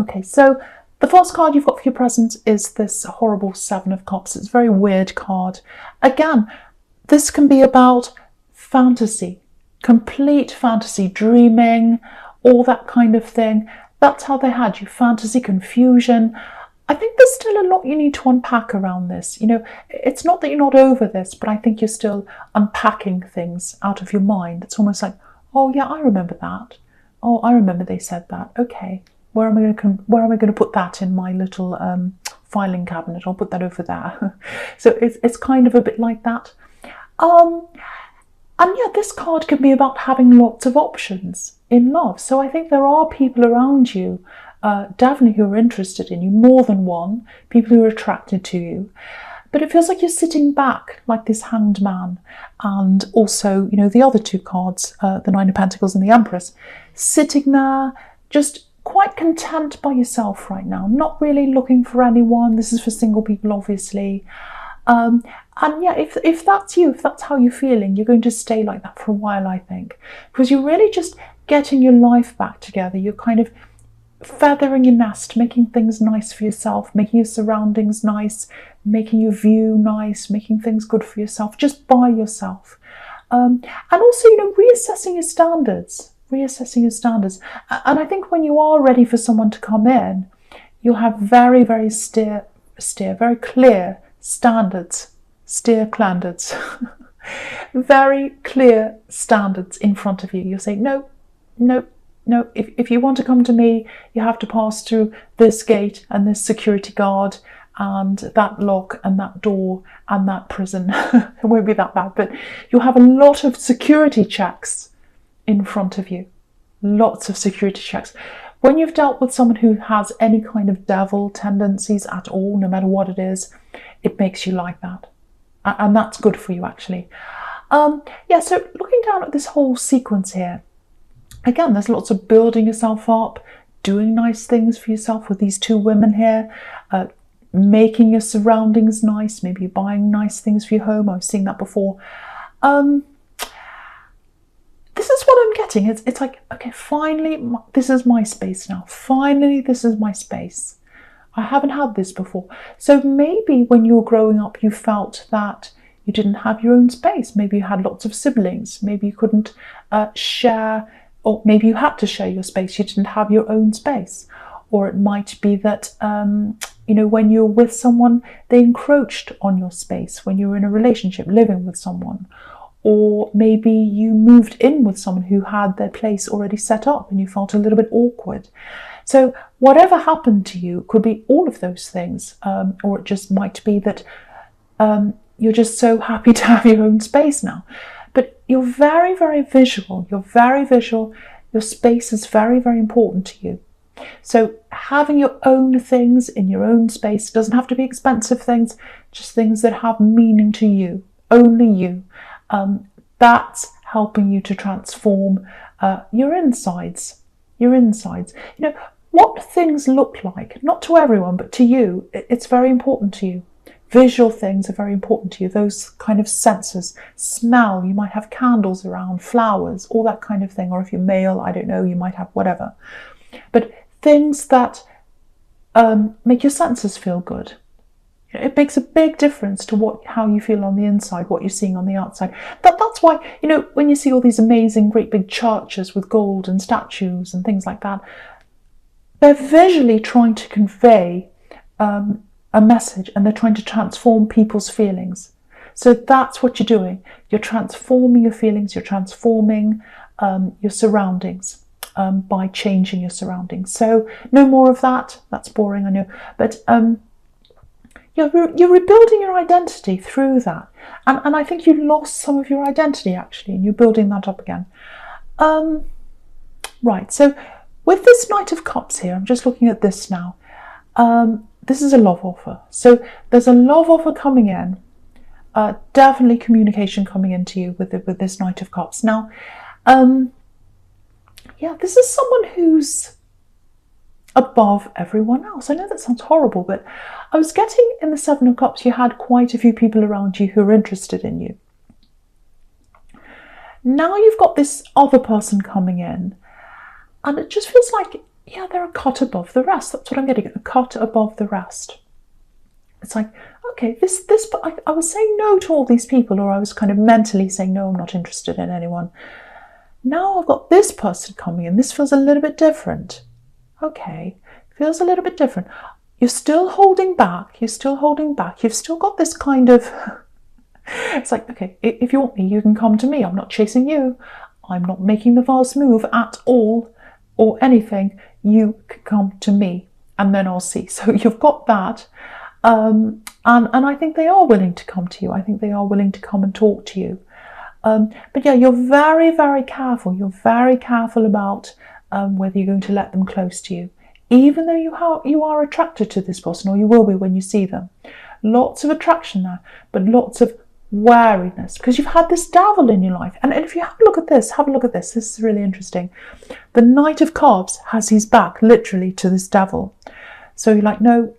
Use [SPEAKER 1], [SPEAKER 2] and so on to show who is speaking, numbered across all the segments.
[SPEAKER 1] Okay, so the first card you've got for your present is this horrible Seven of Cups. It's a very weird card. Again, this can be about fantasy, complete fantasy, dreaming, all that kind of thing. That's how they had you, fantasy, confusion. I think there's still a lot you need to unpack around this. You know, it's not that you're not over this, but I think you're still unpacking things out of your mind. It's almost like, oh yeah, I remember that. Oh, I remember they said that. Okay, where am I going to put that in my little filing cabinet? I'll put that over there. So it's kind of a bit like that. And yeah, this card can be about having lots of options in love. So I think there are people around you, definitely who are interested in you, more than one, people who are attracted to you. But it feels like you're sitting back like this Hanged Man, and also, you know, the other two cards, the Nine of Pentacles and the Empress, sitting there just quite content by yourself right now, not really looking for anyone. This is for single people, obviously. And yeah, if that's you, if that's how you're feeling, you're going to stay like that for a while, I think, because you're really just getting your life back together. You're kind of feathering your nest, making things nice for yourself, making your surroundings nice, making your view nice, making things good for yourself, just by yourself. And also, you know, reassessing your standards. And I think when you are ready for someone to come in, you'll have very, very very clear standards, very clear standards in front of you. You'll say, no, if you want to come to me, you have to pass through this gate and this security guard and that lock and that door and that prison. It won't be that bad, but you'll have a lot of security checks in front of you. Lots of security checks. When you've dealt with someone who has any kind of devil tendencies at all, no matter what it is, it makes you like that. And that's good for you, actually. Yeah, so looking down at this whole sequence here, again, there's lots of building yourself up, doing nice things for yourself with these two women here, making your surroundings nice, maybe buying nice things for your home. I was seeing that before. This is what I'm getting. It's like, okay, finally, this is my space now. Finally, this is my space. I haven't had this before. So maybe when you were growing up, you felt that you didn't have your own space. Maybe you had lots of siblings. Maybe you couldn't share, or maybe you had to share your space. You didn't have your own space. Or it might be that, you know, when you're with someone, they encroached on your space when you were in a relationship, living with someone. Or maybe you moved in with someone who had their place already set up and you felt a little bit awkward. So whatever happened to you could be all of those things, or it just might be that you're just so happy to have your own space now. But you're very, very visual. You're very visual. Your space is very, very important to you. So having your own things in your own space doesn't have to be expensive things, just things that have meaning to you, only you. That's helping you to transform your insides. You know, what things look like, not to everyone, but to you, it's very important to you. Visual things are very important to you. Those kind of senses, smell, you might have candles around, flowers, all that kind of thing. Or if you're male, I don't know, you might have whatever. But things that make your senses feel good. It makes a big difference to how you feel on the inside, what you're seeing on the outside. That's why, you know, when you see all these amazing, great big churches with gold and statues and things like that, they're visually trying to convey a message, and they're trying to transform people's feelings. So that's what you're doing. You're transforming your feelings, you're transforming your surroundings by changing your surroundings. So no more of that. That's boring, I know. But you're rebuilding your identity through that. And I think you lost some of your identity, actually, and you're building that up again. Right, so with this Knight of Cups here, I'm just looking at this now. This is a love offer. So there's a love offer coming in. Definitely communication coming into you with this Knight of Cups. Now, yeah, this is someone who's above everyone else. I know that sounds horrible, but I was getting in the Seven of Cups, you had quite a few people around you who are interested in you. Now you've got this other person coming in, and it just feels like yeah, they're a cut above the rest. That's what I'm getting at, a cut above the rest. It's like, okay, I was saying no to all these people, or I was kind of mentally saying, no, I'm not interested in anyone. Now I've got this person coming in. This feels a little bit different. Okay, feels a little bit different. You're still holding back. You're still holding back. You've still got this kind of, it's like, okay, if you want me, you can come to me. I'm not chasing you. I'm not making the vase move at all or anything. You can come to me and then I'll see. So you've got that. And I think they are willing to come to you. I think they are willing to come and talk to you. But yeah, you're very, very careful. You're very careful about whether you're going to let them close to you. Even though you are attracted to this person, or you will be when you see them. Lots of attraction there, but lots of wariness, because you've had this devil in your life. And if you have a look at this, this is really interesting. The Knight of Cups has his back literally to this devil. So you're like, no,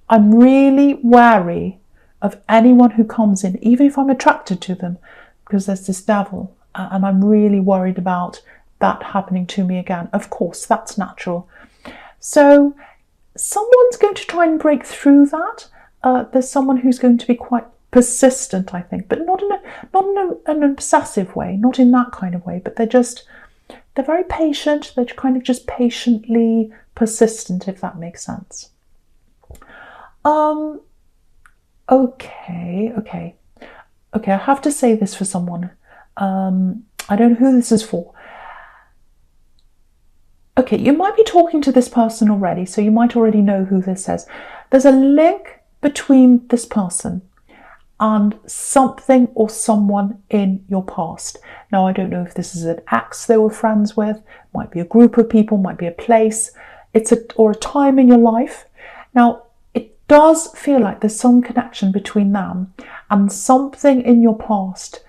[SPEAKER 1] I'm really wary of anyone who comes in, even if I'm attracted to them, because there's this devil, and I'm really worried about that happening to me again. Of course, that's natural. So someone's going to try and break through that. There's someone who's going to be quite persistent, I think, but not in an obsessive way, not in that kind of way, but they're very patient. They're kind of just patiently persistent, if that makes sense. Okay, I have to say this for someone. I don't know who this is for. Okay, you might be talking to this person already, so you might already know who this is. There's a link between this person and something or someone in your past. Now, I don't know if this is an ex they were friends with, might be a group of people, might be a place, or a time in your life. Now, it does feel like there's some connection between them and something in your past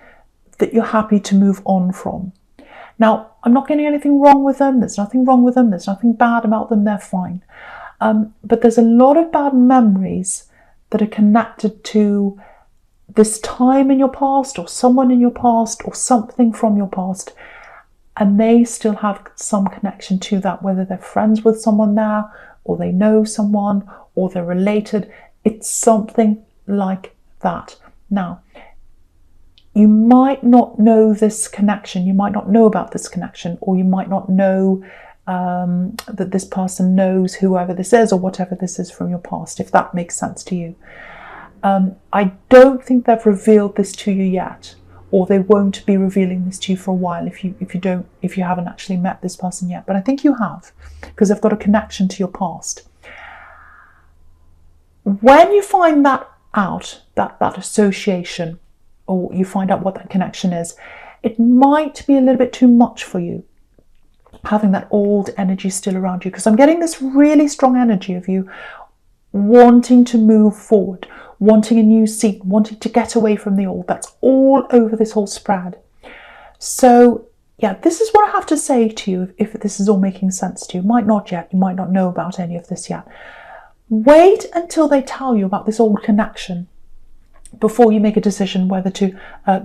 [SPEAKER 1] that you're happy to move on from. Now, I'm not getting anything wrong with them. There's nothing wrong with them. There's nothing bad about them. They're fine. But there's a lot of bad memories that are connected to this time in your past, or someone in your past, or something from your past. And they still have some connection to that, whether they're friends with someone there, or they know someone, or they're related. It's something like that. Now, you might not know this connection, you might not know about this connection, or you might not know that this person knows whoever this is or whatever this is from your past, if that makes sense to you. I don't think they've revealed this to you yet, or they won't be revealing this to you for a while if you haven't actually met this person yet. But I think you have, because they've got a connection to your past. When you find that out, that association, or you find out what that connection is, it might be a little bit too much for you, having that old energy still around you, because I'm getting this really strong energy of you wanting to move forward, wanting a new scene, wanting to get away from the old. That's all over this whole spread. So yeah, this is what I have to say to you, if this is all making sense to you. Might not yet, you might not know about any of this yet. Wait until they tell you about this old connection before you make a decision whether to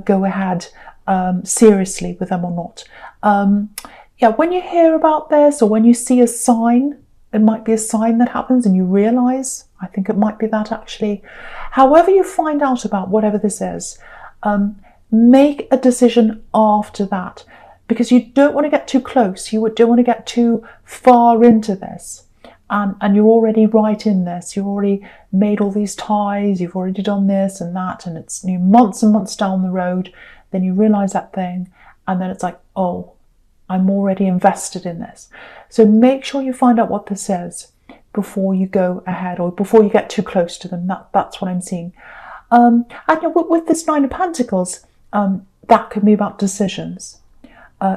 [SPEAKER 1] go ahead seriously with them or not. Yeah, when you hear about this, or when you see a sign, it might be a sign that happens and you realise, I think it might be that actually. However you find out about whatever this is, make a decision after that, because you don't want to get too close. You don't want to get too far into this. And you're already right in this. You've already made all these ties. You've already done this and that, and it's months and months down the road. Then you realise that thing, and then it's like, oh, I'm already invested in this. So make sure you find out what this is before you go ahead, or before you get too close to them. That's what I'm seeing. And with this Nine of Pentacles, that could be about decisions.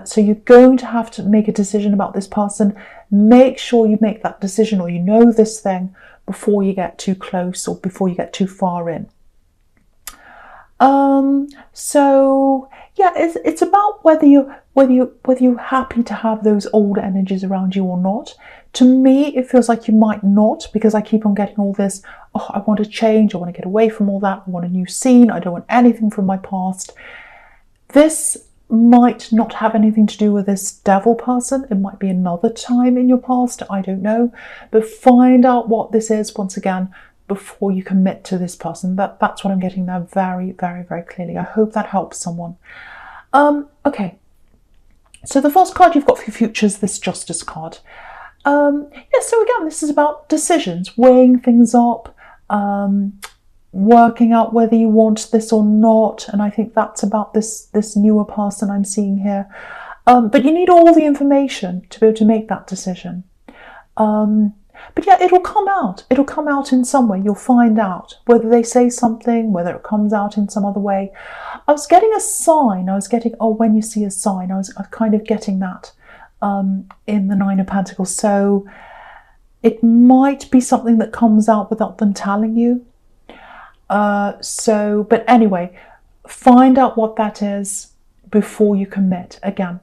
[SPEAKER 1] So you're going to have to make a decision about this person. Make sure you make that decision, or you know this thing, before you get too close or before you get too far in. So yeah, it's about whether you're happy to have those old energies around you or not. To me, it feels like you might not, because I keep on getting all this, oh, I want to change, I want to get away from all that, I want a new scene, I don't want anything from my past. This might not have anything to do with this devil person. It might be another time in your past, I don't know. But find out what this is once again before you commit to this person. That's what I'm getting there very, very, very clearly. I hope that helps someone. Okay, so the first card you've got for your future is this Justice card. Yeah, so again, this is about decisions, weighing things up, working out whether you want this or not. And I think that's about this newer person I'm seeing here. But you need all the information to be able to make that decision. But yeah, it'll come out. It'll come out in some way. You'll find out whether they say something, whether it comes out in some other way. I was getting a sign. I was getting, oh, when you see a sign, I was kind of getting that in the Nine of Pentacles. So it might be something that comes out without them telling you. But anyway, find out what that is before you commit again.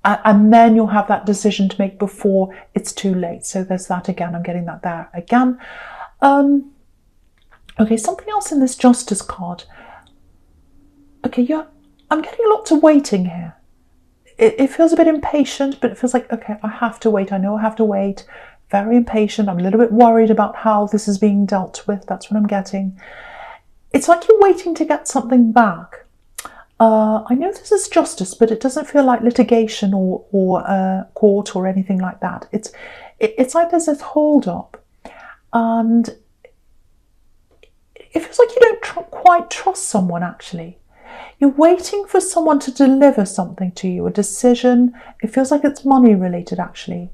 [SPEAKER 1] And then you'll have that decision to make before it's too late. So there's that again. I'm getting that there again. Okay, something else in this Justice card. Okay, I'm getting lots of waiting here. It feels a bit impatient, but it feels like, okay, I have to wait. I know I have to wait. Very impatient. I'm a little bit worried about how this is being dealt with. That's what I'm getting. It's like you're waiting to get something back. I know this is justice, but it doesn't feel like litigation or court or anything like that. It's like there's this hold up, and it feels like you don't quite trust someone. Actually, you're waiting for someone to deliver something to you, a decision. It feels like it's money related, actually,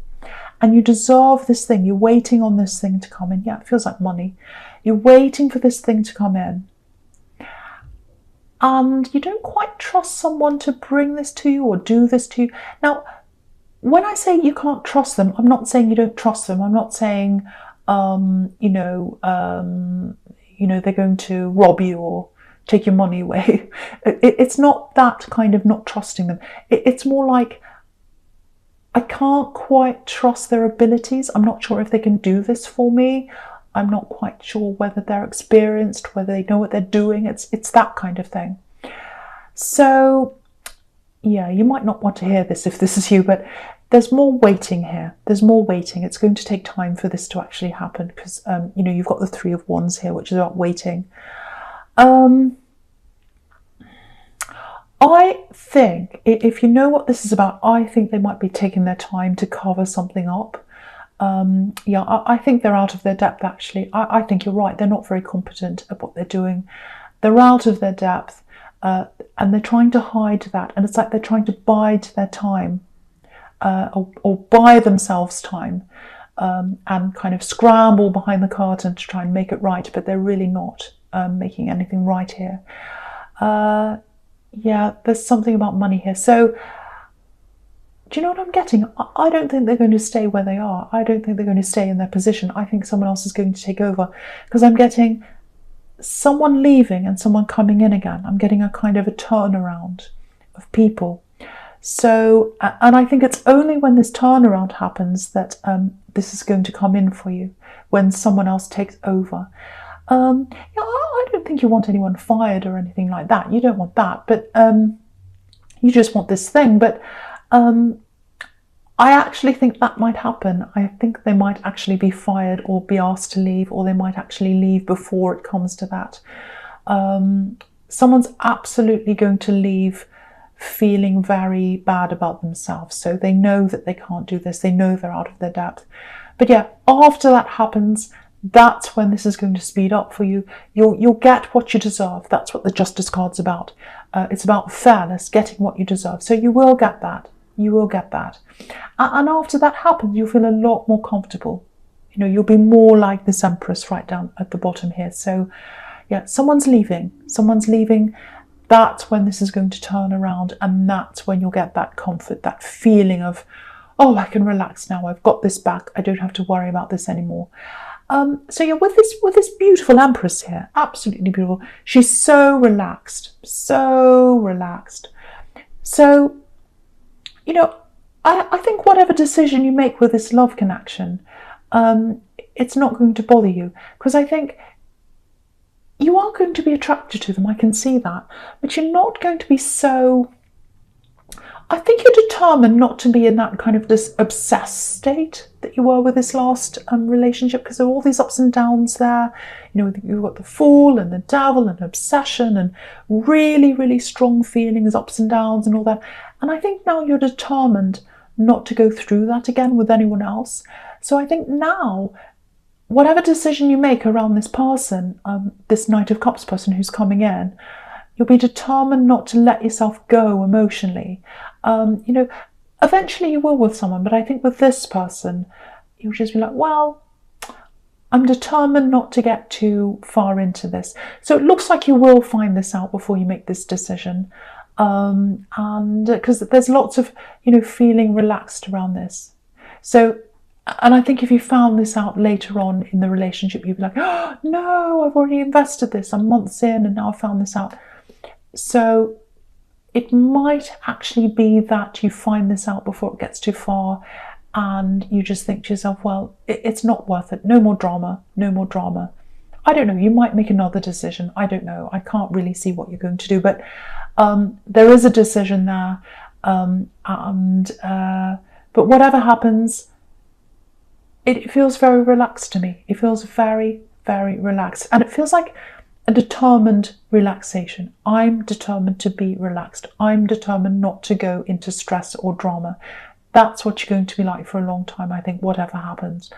[SPEAKER 1] and you deserve this thing. You're waiting on this thing to come in. Yeah, it feels like money. You're waiting for this thing to come in. And you don't quite trust someone to bring this to you or do this to you. Now, when I say you can't trust them, I'm not saying you don't trust them. I'm not saying, they're going to rob you or take your money away. It's not that kind of not trusting them. It's more like, I can't quite trust their abilities. I'm not sure if they can do this for me. I'm not quite sure whether they're experienced, whether they know what they're doing. It's that kind of thing. So, yeah, you might not want to hear this if this is you, but there's more waiting here. There's more waiting. It's going to take time for this to actually happen because, you've got the Three of Wands here, which is about waiting. I think, if you know what this is about, I think they might be taking their time to cover something up. I think they're out of their depth, actually. I think you're right. They're not very competent at what they're doing. They're out of their depth, and they're trying to hide that. And it's like they're trying to bide their time, or buy themselves time, and kind of scramble behind the curtain to try and make it right. But they're really not making anything right here. There's something about money here. So, do you know what I'm getting? I don't think they're going to stay where they are. I don't think they're going to stay in their position. I think someone else is going to take over because I'm getting someone leaving and someone coming in again. I'm getting a kind of a turnaround of people. So, and I think it's only when this turnaround happens that this is going to come in for you, when someone else takes over. I don't think you want anyone fired or anything like that. You don't want that, but you just want this thing. But I actually think that might happen. I think they might actually be fired or be asked to leave, or they might actually leave before it comes to that. Someone's absolutely going to leave feeling very bad about themselves. So they know that they can't do this. They know they're out of their depth. But yeah, after that happens, that's when this is going to speed up for you. You'll get what you deserve. That's what the Justice card's about. It's about fairness, getting what you deserve. So you will get that. You will get that. And after that happens, you'll feel a lot more comfortable. You'll be more like this Empress right down at the bottom here. So yeah, someone's leaving. Someone's leaving. That's when this is going to turn around, and that's when you'll get that comfort, that feeling of, oh, I can relax now. I've got this back. I don't have to worry about this anymore. So yeah, with this beautiful Empress here, absolutely beautiful. She's so relaxed, so relaxed. So, I think whatever decision you make with this love connection, it's not going to bother you, because I think you are going to be attracted to them. I can see that, but you're not going to be so I think you're determined not to be in that kind of this obsessed state that you were with this last relationship, because there are all these ups and downs there. You know, you've got the Fool and the Devil and obsession and really, really strong feelings, ups and downs and all that. And I think now you're determined not to go through that again with anyone else. So I think now, whatever decision you make around this person, this Knight of Cups person who's coming in, you'll be determined not to let yourself go emotionally. You know, eventually you will with someone, but I think with this person, you'll just be like, well, I'm determined not to get too far into this. So it looks like you will find this out before you make this decision. And because there's lots of, you know, feeling relaxed around this. So, and I think if you found this out later on in the relationship, you'd be like, oh, no, I've already invested this. I'm months in and now I found this out. So it might actually be that you find this out before it gets too far and you just think to yourself, well, it's not worth it. No more drama, no more drama. I don't know, you might make another decision. I don't know. I can't really see what you're going to do, but there is a decision there. But whatever happens, it feels very relaxed to me. It feels very, very relaxed. And it feels like a determined relaxation. I'm determined to be relaxed. I'm determined not to go into stress or drama. That's what you're going to be like for a long time, I think, whatever happens.